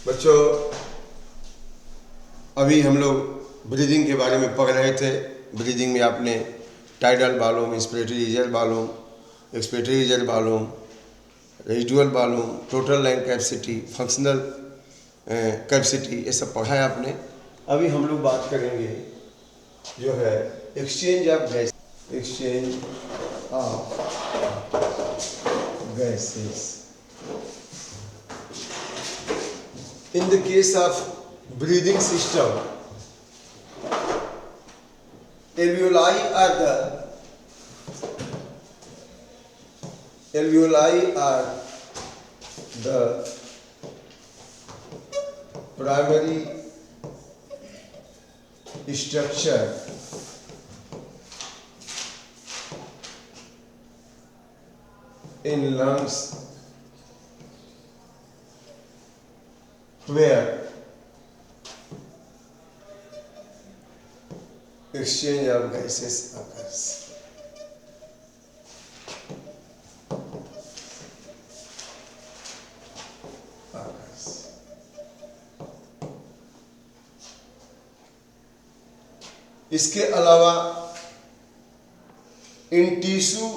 बच्चों, अभी हम लोग ब्रीदिंग के बारे में पढ़ रहे थे। ब्रीदिंग में आपने tidal volume, inspiratory reserve volume, expiratory reserve volume, residual volume, total lung capacity, functional capacity, ये सब पढ़ा है आपने। अभी हम लोग बात करेंगे जो है exchange of gas, exchange of gases. In the case of breathing system, alveoli are the primary structure in lungs where exchange of gases occurs. इसके अलावा in tissue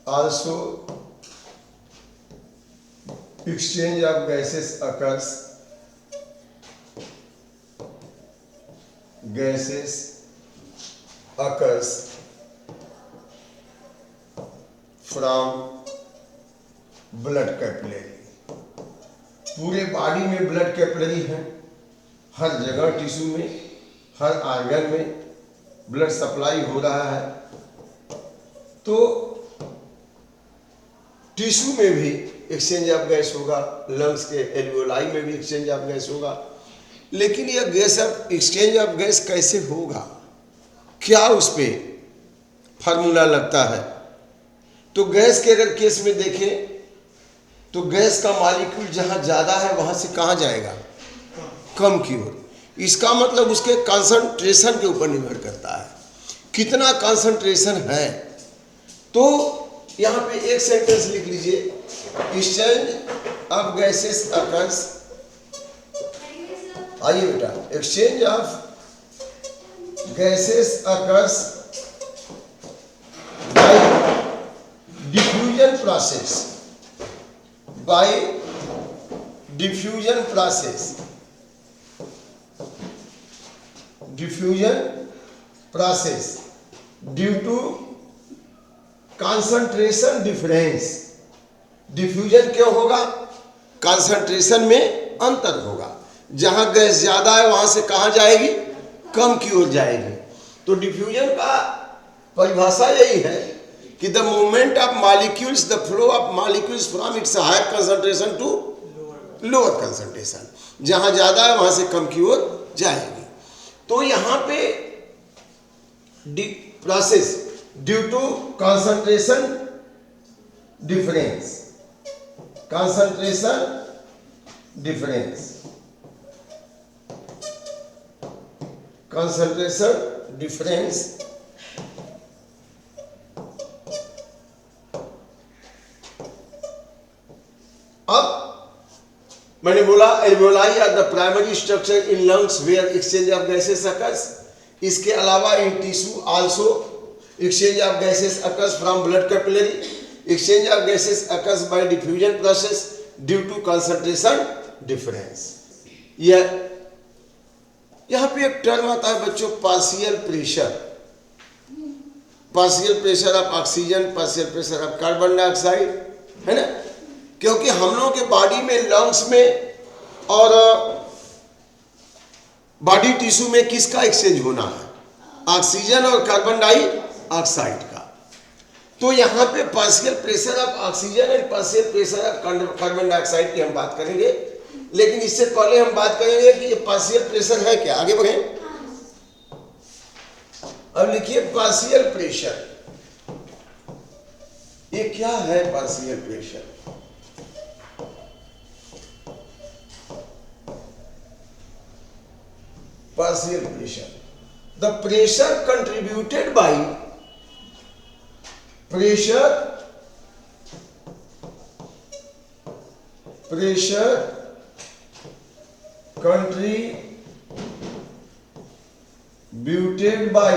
also exchange of gases occurs. From blood capillary. पूरे body में blood capillary है, हर जगह tissue में, हर argon में blood supply हो रहा है। तो टिश्यू में भी एक्सचेंज ऑफ गैस होगा, लंग्स के एल्वियोलाई में भी एक्सचेंज ऑफ गैस होगा। लेकिन यह gas off exchange of gas कैसे होगा, क्या उस पे फार्मूला लगता है? तो गैस के अगर केस में देखें तो गैस का मॉलिक्यूल जहां ज्यादा है वहां से कहां जाएगा, कम की ओर। इसका मतलब उसके कंसंट्रेशन के ऊपर निर्भर करता है, कितना कंसंट्रेशन है। तो यहां पे एक सेंटेंस लिख लीजिए, एक्सचेंज ऑफ गैसेस अकर्स। आइए बेटा, exchange of gases occurs by diffusion process, by diffusion process due to concentration difference। Diffusion क्यों होगा? कंसंट्रेशन में अंतर होगा, जहां गैस ज्यादा है वहां से कहां जाएगी, कम की ओर जाएगी। तो डिफ्यूजन का परिभाषा यही है कि the movement of molecules, the flow of molecules from its higher concentration to lower concentration, जहां ज्यादा है वहां से कम की ओर जाएगी। तो यहां पे process due to concentration difference, अब मैंने बोला alveoli are the primary structure in lungs where exchange of gases occurs. इसके अलावा in tissue also exchange of gases occurs from blood capillary. Exchange of gases occurs by diffusion process due to concentration difference. यहां पे एक term आता है बच्चों, partial pressure. Partial pressure of oxygen, partial pressure of carbon dioxide, है ना। क्योंकि हम लोगों के बॉडी में, लंग्स में और बॉडी टिश्यू में किसका एक्सचेंज होना है, ऑक्सीजन और कार्बन डाइऑक्साइड का। तो यहाँ पे partial pressure of oxygen and partial pressure of carbon dioxide की हम बात करेंगे। लेकिन इससे पहले हम बात करेंगे कि ये पार्शियल प्रेशर है क्या। आगे बढ़ें। अब लिखिए पार्शियल प्रेशर, ये क्या है partial pressure? partial pressure, the pressure pressure contributed by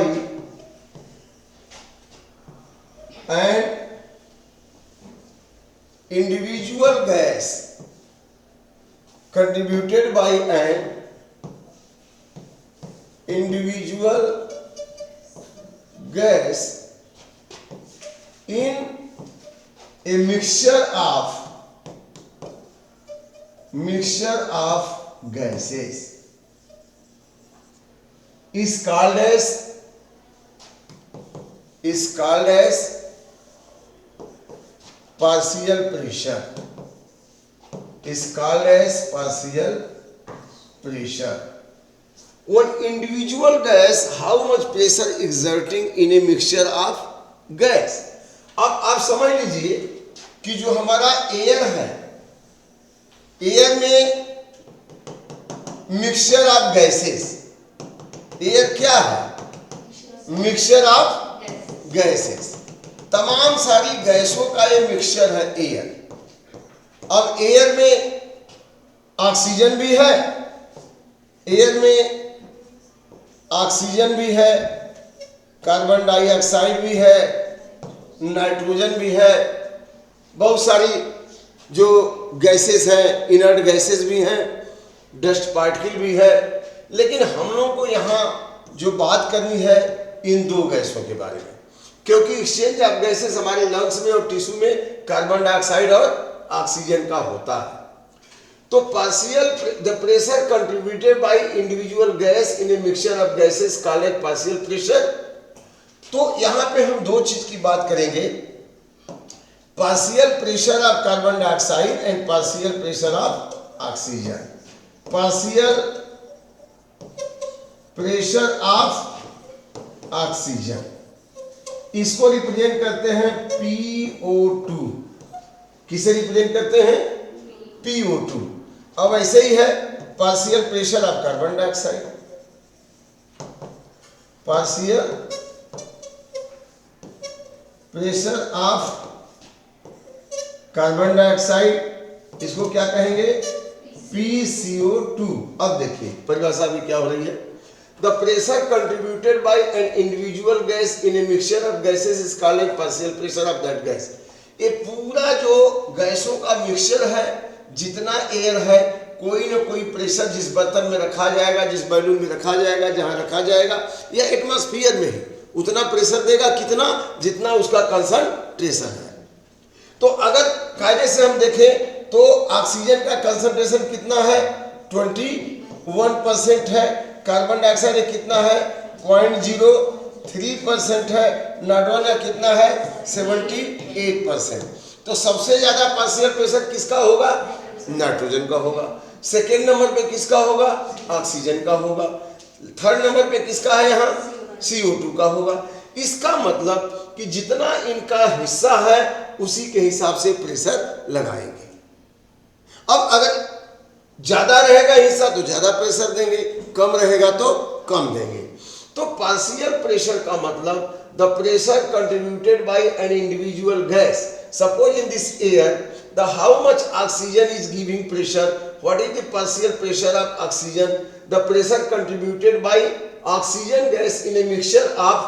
an individual gas contributed by an individual gas in a mixture of gases is called as partial pressure. Is called as partial pressure. One individual gas, how much pressure exerting in a mixture of gas. अब आप समझ लीजिए कि जो हमारा air है, air में mixture of gases, air क्या है? मिक्सचर ऑफ गैसेस, तमाम सारी गैसों का ये मिक्सचर है एयर। अब एयर में ऑक्सीजन भी है, एयर में ऑक्सीजन भी है, कार्बन डाइऑक्साइड भी है, नाइट्रोजन भी है, बहुत सारी जो गैसेस हैं, इनर्ट गैसेस भी हैं, डस्ट पार्टिकल भी है। लेकिन हम लोग को यहाँ जो बात करनी है इन दो गैसों के बारे में, क्योंकि एक्सचेंज ऑफ गैसेस हमारे लंग्स में और टिश्यू में कार्बन डाइऑक्साइड और ऑक्सीजन का होता है। तो the pressure contributed by individual gas in a mixture of gases called as partial pressure. तो यहाँ पे हम दो चीज की बात करेंगे, partial pressure of carbon dioxide and partial pressure of oxygen. Partial pressure of oxygen, इसको रिप्रेजेंट करते हैं PO2। किसे रिप्रेजेंट करते हैं? PO2। अब ऐसे ही है partial pressure of carbon dioxide, partial pressure of carbon dioxide, इसको क्या कहेंगे? PCO2। अब देखिए परिभाषा भी क्या हो रही है, the pressure contributed by an individual gas in a mixture of gases is called as partial pressure of that gas. ये पूरा जो गैसों का मिक्सचर है, जितना एयर है, कोई ना कोई प्रेशर जिस बर्तन में रखा जाएगा, जिस बैलून में रखा जाएगा, जहां रखा जाएगा, या एटमॉस्फेयर में ही उतना प्रेशर देगा, कितना? जितना उसका कंसंट्रेशन है। तो अगर कायदे से हम देखें तो ऑक्सीजन का कंसंट्रेशन कितना है? 21% है। कार्बन डाइऑक्साइड कितना है? 0.03% है। नाइट्रोजन का कितना है? 78%। तो सबसे ज्यादा पार्शियल प्रेशर किसका होगा? नाइट्रोजन का होगा। सेकेंड नंबर पे किसका होगा? ऑक्सीजन का होगा। थर्ड नंबर पे किसका है? यहाँ CO2 का होगा। इसका मतलब कि जितना इनका हिस्सा है उसी के हिसाब से प्रेशर लगाएंगे। अब अगर ज्यादा रहेगा हिस्सा तो ज्यादा प्रेशर देंगे, कम रहेगा तो कम देंगे। तो पार्शियल प्रेशर का मतलब the pressure contributed by an individual gas. Suppose in this air the how much oxygen is giving pressure, what is the partial pressure of oxygen? The pressure contributed bye oxygen gas in a mixture of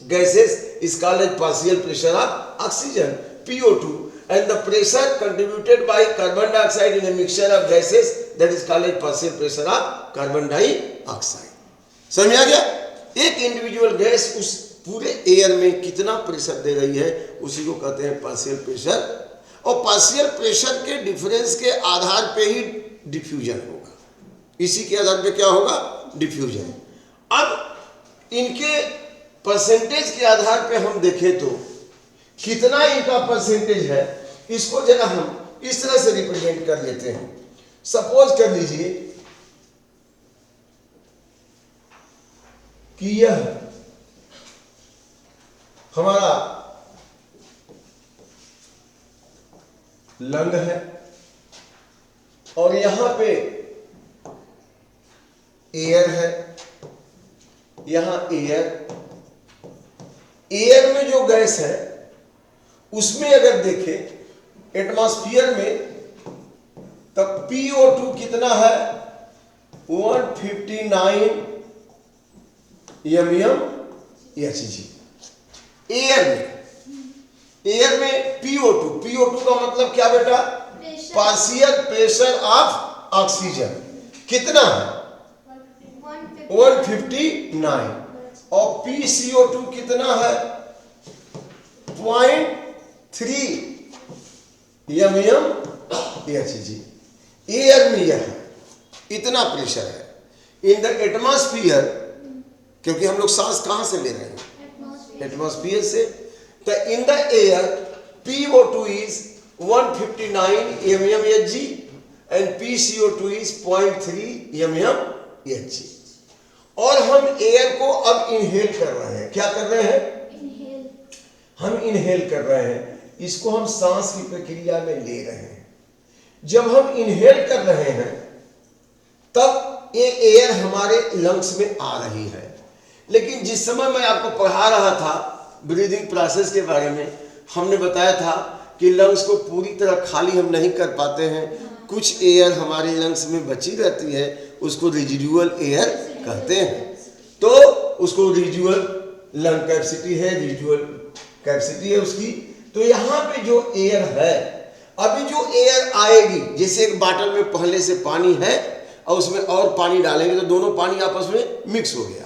gases is called as partial pressure of oxygen, PO2, and the pressure contributed by carbon dioxide in a mixture of gases, that is called as partial pressure of carbon dioxide. समझ आ गया? एक individual gas उस पूरे air में कितना pressure दे रही है उसी को कहते हैं पार्शियल प्रेशर। और पार्शियल प्रेशर के डिफरेंस के आधार पे ही डिफ्यूजन होगा, इसी के आधार पे क्या होगा? डिफ्यूजन। अब इनके परसेंटेज के आधार पे हम देखें तो कितना इनका परसेंटेज है, इसको जरा हम इस तरह से रिप्रेजेंट कर लेते हैं। सपोज कर लीजिए कि यह हमारा लंग है और यहां पे एयर है, यहां एयर में जो गैस है उसमें अगर देखें एटमॉस्फेयर में तब PO2 कितना है 159 mmHg। एयर में PO2 का मतलब क्या बेटा, पार्शियल प्रेशर ऑफ ऑक्सीजन कितना है 159, और PCO2 कितना है 0.3 mmHg। एयर में यह है, इतना प्रेशर है। इन द एटमॉस्फियर, क्योंकि हम लोग सांस कहां से ले रहे हैं, एटमॉस्फियर से, तो in the air PO2 is 159 mmHg and PCO2 is 0.3 mmHg। और हम एयर को अब इनहेल कर रहे हैं। क्या कर रहे हैं, हम इनहेल कर रहे हैं, इसको हम सांस की प्रक्रिया में ले रहे हैं। जब हम इनहेल कर रहे हैं तब ये एयर हमारे लंग्स में आ रही है। लेकिन जिस समय मैं आपको पढ़ा रहा था ब्रीदिंग प्रोसेस के बारे में, हमने बताया था कि लंग्स को पूरी तरह खाली हम नहीं कर पाते हैं, कुछ एयर हमारे लंग्स में बची रहती है, उसको रेजिडुअल एयर कहते हैं। तो उसको रेजिडुअल लंग कैपेसिटी है, रेजिडुअल कैपेसिटी है उसकी। तो यहाँ पे जो एयर है, अभी जो एयर आएगी, जैसे एक बाटल में पहले से पानी है और उसमें और पानी डालेंगे तो दोनों पानी आपस में मिक्स हो गया।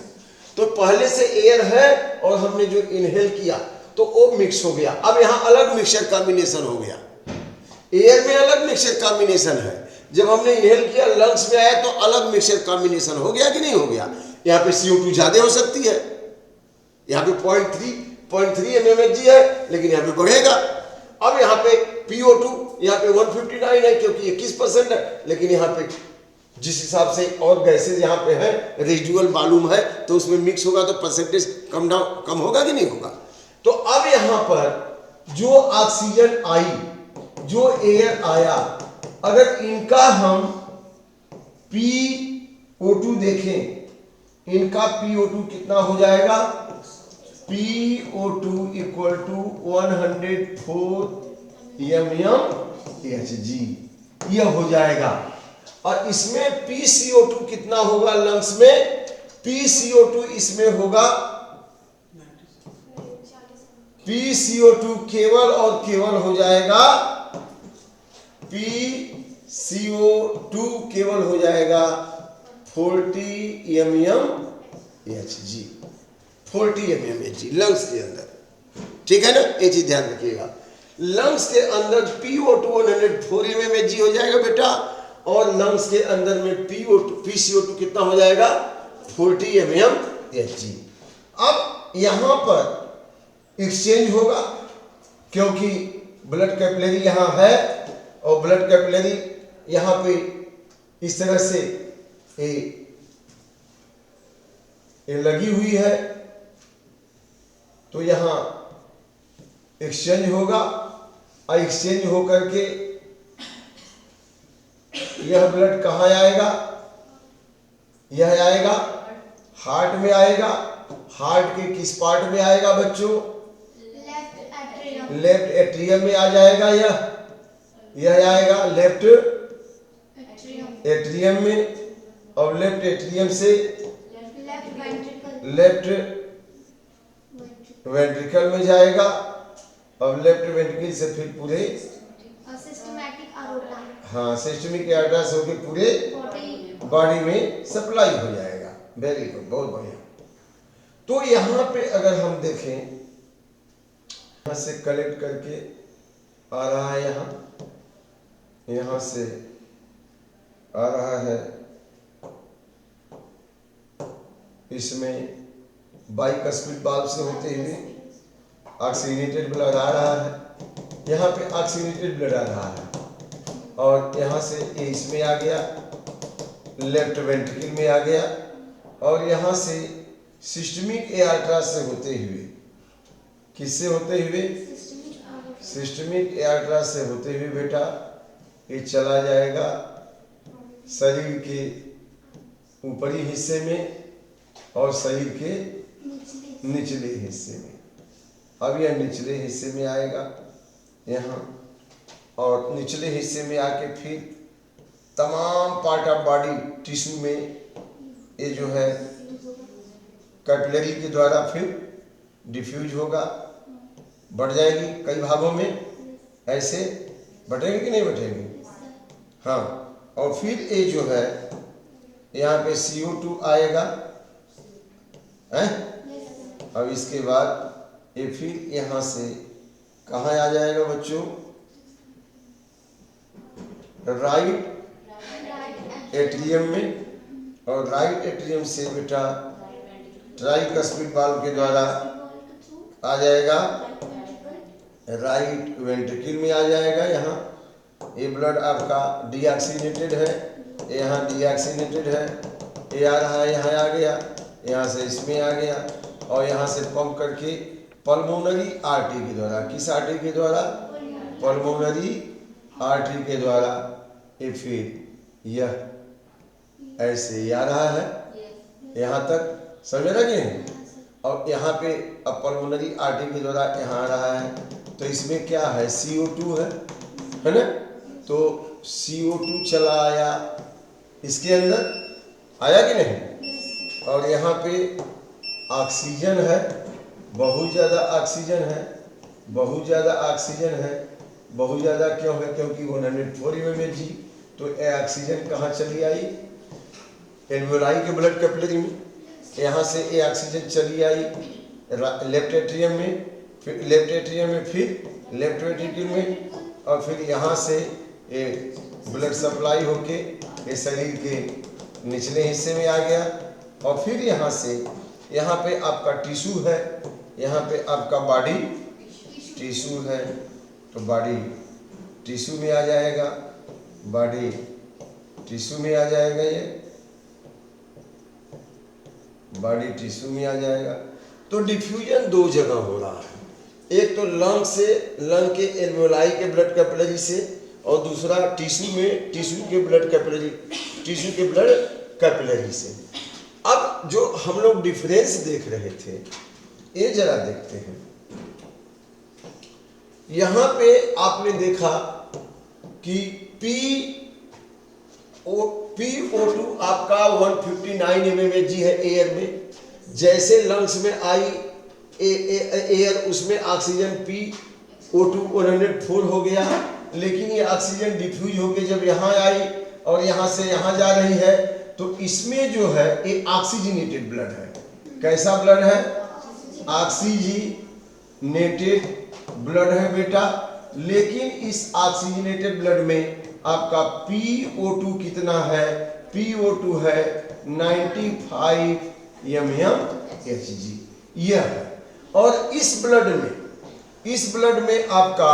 तो पहले से एयर है और हमने जो इनहेल किया तो वो मिक्स हो गया। अब यहाँ अलग मिक्सचर कॉम्बिनेशन हो गया, एयर में अलग मिक्सचर कॉम्बिनेशन है। जब हमने इनहेल किया लंग्स में आया तो अलग मिक्सचर कॉम्बिनेशन हो गया कि नहीं हो गया। यहाँ पे CO2 ज्यादा हो सकती है, यहाँ पे 0.3 mmHg है, लेकिन यहाँ पे बढ़ेगा। अब यहाँ पे PO2 यहाँ पे 159 है क्योंकि 21% है, लेकिन यहाँ पे जिस हिसाब से और गैसेज यहाँ पे है, रेजिडुअल मालूम है, तो उसमें मिक्स होगा तो परसेंटेज कम होगा कि नहीं होगा। तो अब यहाँ पर जो ऑक्सीजन आई, जो एयर आया, अगर इनका हम PO2 देखें, इनका PO2 कितना हो जाएगा, PO2 इक्वल टू 104 mmHg, यह हो जाएगा। और इसमें PCO2 कितना होगा लंग्स में, PCO2 इसमें होगा, PCO2 केवल और केवल हो जाएगा, PCO2 केवल हो जाएगा 40 mmHg, 40 mmHg लंग्स के अंदर। ठीक है ना, ये चीज ध्यान रखिएगा। लंग्स के अंदर PO2 104 mmHg हो जाएगा बेटा, और लंग्स के अंदर में PCO2 कितना हो जाएगा 40 mmHg। अब यहां पर एक्सचेंज होगा क्योंकि ब्लड कैपिलरी यहां है और ब्लड कैपिलरी यहां पे इस तरह से ये लगी हुई है, तो यहां एक्सचेंज होगा। और एक्सचेंज होकर के यह ब्लड कहाँ आएगा, यह आएगा हार्ट में आएगा। हार्ट के किस पार्ट में आएगा बच्चों, लेफ्ट एट्रियम में आ जाएगा। यह आएगा लेफ्ट एट्रियम में, और लेफ्ट एट्रियम से लेफ्ट वेंट्रिकल में जाएगा, और लेफ्ट वेंट्रिकल से फिर पूरे सिस्टमिक एआर्टा से होकर पूरे बॉडी में सप्लाई हो जाएगा। वेरी गुड, बहुत बढ़िया। तो यहाँ पे अगर हम देखें, यहाँ से कलेक्ट करके आ रहा है, यहाँ से आ रहा है, इसमें बाइकस्पिड वाल्व से होते हुए ऑक्सीजनेटेड ब्लड आ रहा है। यहाँ पे ऑक्सीजनेटेड ब्लड आ रहा है, और यहाँ से ये इसमें आ गया, लेफ्ट वेंट्रिकल में आ गया, और यहाँ से सिस्टमिक एआर्टा से होते हुए, किससे होते हुए, सिस्टमिक एआर्टा से होते हुए बेटा ये चला जाएगा शरीर के ऊपरी हिस्से में और शरीर के निचले हिस्से में। अब यह निचले हिस्से में आएगा यहाँ, और निचले हिस्से में आके फिर तमाम पार्ट ऑफ बॉडी टिश्यू में ये जो है कैपिलरी के द्वारा फिर डिफ्यूज होगा, बढ़ जाएगी कई भागों में, ऐसे बटेंगे कि नहीं बटेंगे? हाँ, और फिर ये जो है यहाँ पे CO2 आएगा है। अब इसके बाद ये फिर यहाँ से कहाँ आ जाएगा बच्चों? राइट एट्रियम में, और राइट एट्रियम से बेटा ट्राइकस्पिड वाल्व के द्वारा आ जाएगा राइट वेंट्रिकल में आ जाएगा। यहाँ ये ब्लड आपका डीऑक्सीनेटेड है, यहाँ डीऑक्सीनेटेड है, ये आ रहा है, यहाँ आ गया, यहाँ से इसमें आ गया, और यहाँ से पंप करके पल्मोनरी आर्टरी के द्वारा, किस आर्टरी के द्वारा? पल्मोनरी आर्टरी के द्वारा ये फिर यह ऐसे आ रहा है, यहाँ तक समझ रहे कि नहीं? और यहाँ पे अब पल्मोनरी आर्टरी के द्वारा यहाँ आ रहा है, तो इसमें क्या है? CO2 है ना? तो CO2 चला आया इसके अंदर, आया कि नहीं? और यहाँ पे ऑक्सीजन है, बहुत ज़्यादा ऑक्सीजन है, बहुत ज़्यादा ऑक्सीजन है, बहुत ज़्यादा क्यों है? क्योंकि 104 mmHg। तो ये ऑक्सीजन कहाँ चली आई? एल्वियोलाई के ब्लड कैपिलरी में, यहाँ से ये ऑक्सीजन चली आई लेफ्ट एट्रियम में, फिर लेफ्ट एट्रियम में, फिर लेफ्ट वेंट्रिकल में, और फिर यहाँ से ये ब्लड सप्लाई होके ये शरीर के निचले हिस्से में आ गया, और फिर यहाँ से यहाँ पे आपका टिश्यू है, यहाँ पे आपका बॉडी टिश्यू है, तो बॉडी टिश्यू में आ जाएगा, बॉडी टिश्यू में आ जाएगा, ये बॉडी टिश्यू में आ जाएगा। तो डिफ्यूजन दो जगह हो रहा है, एक तो लंग से, लंग के एल्वियोलाई के ब्लड कैपिलरी से, और दूसरा टिश्यू में, टिश्यू के ब्लड कैपिलरी, टिश्यू के ब्लड कैपिलरी से। अब जो हम लोग डिफरेंस देख रहे थे, ये जरा देखते हैं। यहाँ पे आपने देखा कि PO2 आपका 159 mmHg है एयर में, जैसे लंग्स में आई एयर, उसमें ऑक्सीजन PO2 104 हो गया, लेकिन ये ऑक्सीजन डिफ्यूज होके जब यहाँ आई और यहाँ से यहाँ जा रही है, तो इसमें जो है ये ऑक्सीजनेटेड ब्लड है। कैसा ब्लड है? ऑक्सीजनेटेड ब्लड है बेटा। लेकिन इस ऑक्सीजनेटेड ब्लड में आपका PO2 कितना है? PO2 है 95 mmHg, यह है। और इस ब्लड में आपका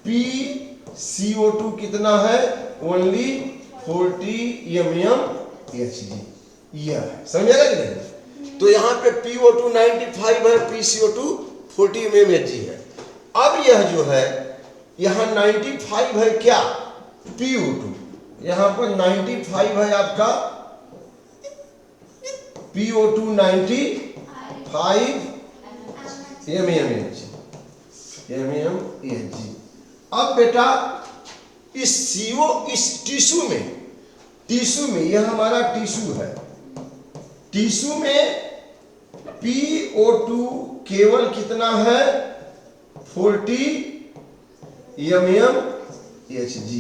PCO2 कितना है? ओनली 40 mmHg, यह है। समझा कि नहीं? तो यहाँ पे PO2 95 है, PCO2 40 mmHg है। अब यह जो है यहाँ 95 है क्या? PO2, यहाँ पर 95 है आपका PO2 95 mmHg। अब बेटा इस टिश्यू में यह हमारा टिश्यू है, टिश्यू में PO2 केवल कितना है? 40 mmHg।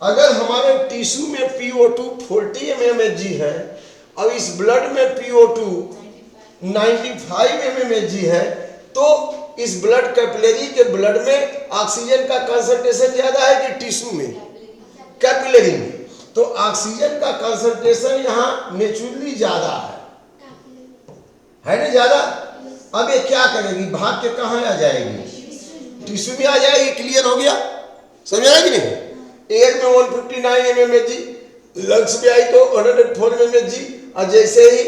अगर हमारे टिश्यू में PO2 40 mmHg है और इस ब्लड में PO2 95 mmHg है, तो इस ब्लड कैपिलरी के ब्लड में ऑक्सीजन का कंसंट्रेशन ज्यादा है कि टिश्यू में? कैपिलरी में। तो ऑक्सीजन का कंसंट्रेशन यहाँ नेचुरली ज्यादा है ना? ज्यादा। अब ये क्या करेगी? भाग के कहाँ आ जाएगी? टिश्यू में आ जाएगी। क्लियर हो गया? समझा कि नहीं? एयर में 159 mmHg, लंग्स में आई तो 104 mmHg, और जैसे ही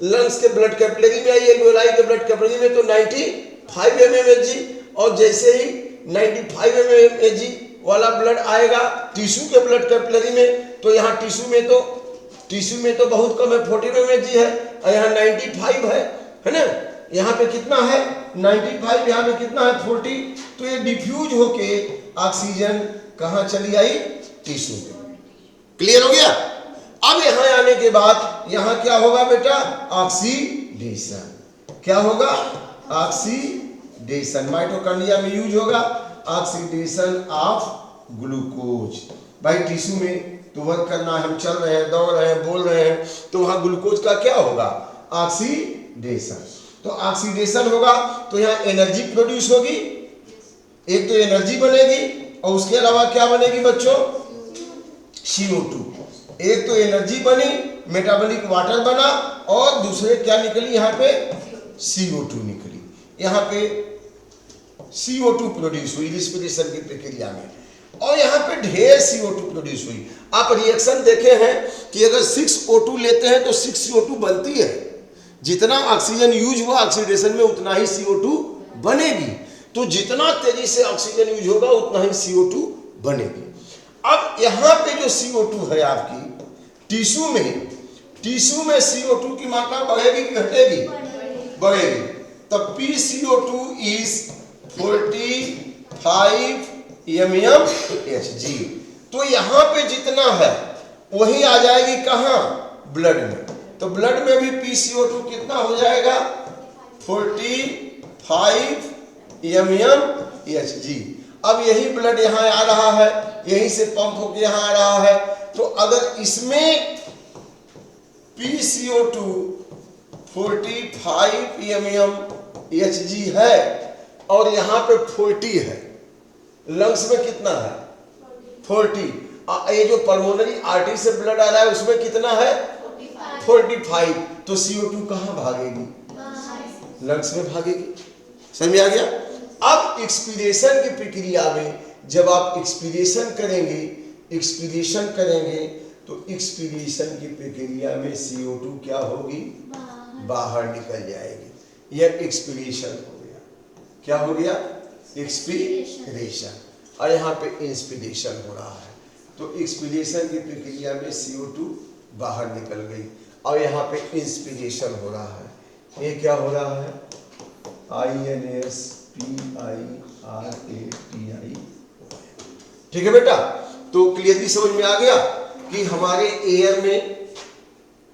लंग्स के ब्लड कैपिलरी में आई, एल्वियोलाई के ब्लड कैपिलरी में, तो 95 mmHg, और जैसे ही 95 mmHg वाला ब्लड आएगा टिश्यू के ब्लड कैपिलरी में, तो यहाँ टिश्यू में तो बहुत कम है, 40 mmHg है, और यहाँ 95 है ना? यहाँ पे कितना है? 95, यहाँ पे कितना है? 40। तो ये डिफ्यूज होके ऑक्सीजन कहाँ चली आई? टिश्यू में। क्लियर हो गया? अब यहां आने के बाद यहां क्या होगा बेटा? ऑक्सीडेशन। क्या होगा? ऑक्सीडेशन। माइटोकॉन्ड्रिया में यूज होगा ऑक्सीडेशन ऑफ ग्लूकोज। भाई टिश्यू में तो वर्क करना है, हम चल रहे हैं, दौड़ रहे हैं, बोल रहे हैं, तो वहां ग्लूकोज का क्या होगा? ऑक्सीडेशन। तो ऑक्सीडेशन होगा तो यहाँ एनर्जी प्रोड्यूस होगी, एक तो एनर्जी बनेगी और उसके अलावा क्या बनेगी बच्चों? CO2। एक तो एनर्जी बनी, मेटाबॉलिक वाटर बना, और दूसरे क्या निकली यहाँ पे? CO2 निकली। यहाँ पे CO2 प्रोड्यूस हुई रिस्पिरेशन की प्रक्रिया में, और यहाँ पे ढेर CO2 प्रोड्यूस हुई। आप रिएक्शन देखे हैं कि अगर 6O2 लेते हैं तो 6CO2 बनती है। जितना ऑक्सीजन यूज हुआ ऑक्सीडेशन में उतना ही CO2 बनेगी। तो जितना तेजी से ऑक्सीजन यूज होगा उतना ही CO2 बनेगी। अब यहाँ पे जो CO2 है आपकी टिश्यू में CO2 की मात्रा बढ़ेगी कि घटेगी? बढ़ेगी। तब PCO2 इज 45 mmHg। तो यहाँ पे जितना है वही आ जाएगी कहाँ? ब्लड में। तो ब्लड में भी PCO2 कितना हो जाएगा? 45 mmHg। अब यही ब्लड यहाँ आ रहा है, यहीं से पंप होकर यहाँ आ रहा है। तो अगर इसमें PCO2 45 mmHg है और यहाँ पे 40 है, लंग्स में कितना है? 40। ये जो पल्मोनरी आर्टरी से ब्लड आ रहा है उसमें कितना है? 45। तो CO2 कहाँ भागेगी? लंग्स में भागेगी। समझ में आ गया? अब एक्सपीरेशन की प्रक्रिया में जब आप एक्सपीरेशन करेंगे तो एक्सपीरेशन की प्रक्रिया में CO2 क्या होगी? बाहर निकल जाएगी। यह एक्सपीरेशन हो गया। क्या हो गया? एक्सपीरेशन। और यहाँ पे इंस्पिरेशन हो रहा है। तो एक्सपीरेशन की प्रक्रिया में CO2 बाहर निकल गई और यहाँ पे इंस्पिरेशन हो रहा है। ये क्या हो रहा है? INSPIRATI। ठीक है बेटा? तो क्लियरली समझ में आ गया कि हमारे एयर में,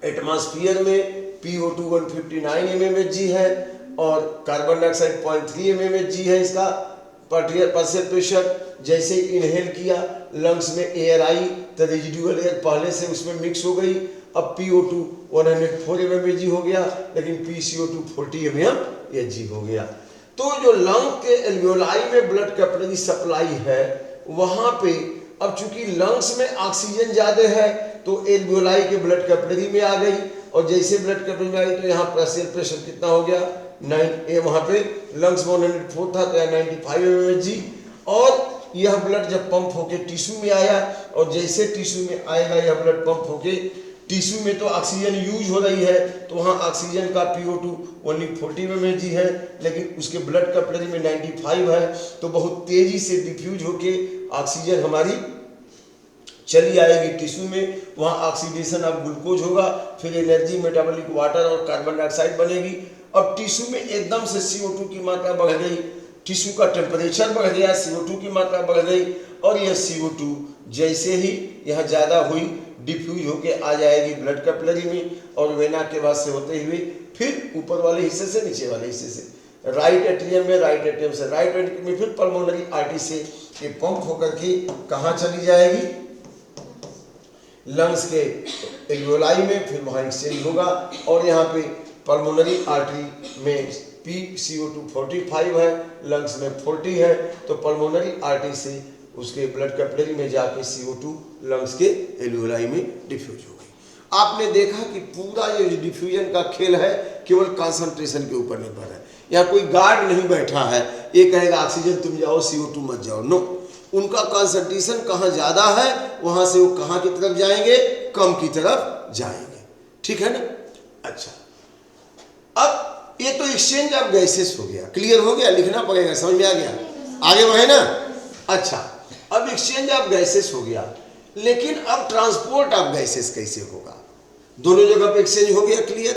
एटमॉस्फेयर में PO2 159 mmHg है और कार्बन डाइऑक्साइड 0.3 mmHg है। इसका परसेंटेज जैसे इनहेल किया लंग्स में एयर आई तो रेजिडुअल एयर पहले से उसमें मिक्स हो गई। अब PO2 104 mmHg हो गया, लेकिन PCO2 40 mmHg हो गया। तो जो लंग के एल्वियोलाई में ब्लड कैपिलरी सप्लाई है वहां पे अब चूंकि लंग्स में ऑक्सीजन ज्यादा है तो एल्वियोलाई के ब्लड कैपिलरी में आ गई, और जैसे ब्लड कैपिलरी में आई तो यहाँ प्रेशर कितना हो गया? 9। वहां पे लंग्स में 104 था तो 95 mmHg। और यह ब्लड जब पंप होके टिश्यू में आया, और जैसे टिश्यू में आएगा यह ब्लड पंप होके टिश्यू में तो ऑक्सीजन यूज हो रही है, तो वहाँ ऑक्सीजन का PO2 ओनली 40 mmHg है, लेकिन उसके ब्लड कैपिलरी में 95 है। तो बहुत तेजी से डिफ्यूज होके ऑक्सीजन हमारी चली आएगी टिश्यू में। वहाँ ऑक्सीडेशन ऑफ ग्लूकोज होगा, फिर एनर्जी, मेटाबॉलिक वाटर और कार्बन डाइऑक्साइड बनेगी। अब टिश्यू में एकदम से CO2 की मात्रा बढ़ गई, टिश्यू का टेम्परेचर बढ़ गया, CO2 की मात्रा बढ़ गई, और यह CO2 जैसे ही यहाँ ज़्यादा हुई डिफ्यूज होके आ जाएगी ब्लड कैपिलरी में, और वेना के बाद से होते हुए फिर ऊपर वाले हिस्से से नीचे वाले हिस्से से राइट एट्रियम में, राइट एट्रियम से राइट एट्रियम में, फिर पल्मोनरी आर्टरी से ये पंप होकर के कहाँ चली जाएगी? लंग्स के एल्वियोलाई में, फिर वहाँ एक्सचेंज होगा। और यहाँ पे पल्मोनरी आर्टरी में PCO2 45 है, लंग्स में 40 है, तो पल्मोनरी आर्टरी से उसके ब्लड कैपिलरी में जाके CO2 लंग्स के एल्वियोलाई में डिफ्यूज हो गई। आपने देखा कि पूरा ये डिफ्यूजन का खेल है केवल कंसंट्रेशन के ऊपर निर्भर है। यहाँ कोई गार्ड नहीं बैठा है ये कहेगा ऑक्सीजन तुम जाओ CO2 मत जाओ। नो, उनका कंसंट्रेशन कहाँ ज़्यादा है वहाँ से वो कहाँ की तरफ जाएंगे? कम की तरफ जाएंगे। ठीक है ना? अच्छा, अब ये तो एक्सचेंज ऑफ गैसेस हो गया, क्लियर हो गया, लिखना पड़ेगा, समझ में आ गया? आगे बढ़े ना? अच्छा, अब एक्सचेंज ऑफ गैसेस हो गया, लेकिन अब ट्रांसपोर्ट ऑफ गैसेस कैसे होगा? दोनों जगह पे एक्सचेंज हो गया, क्लियर।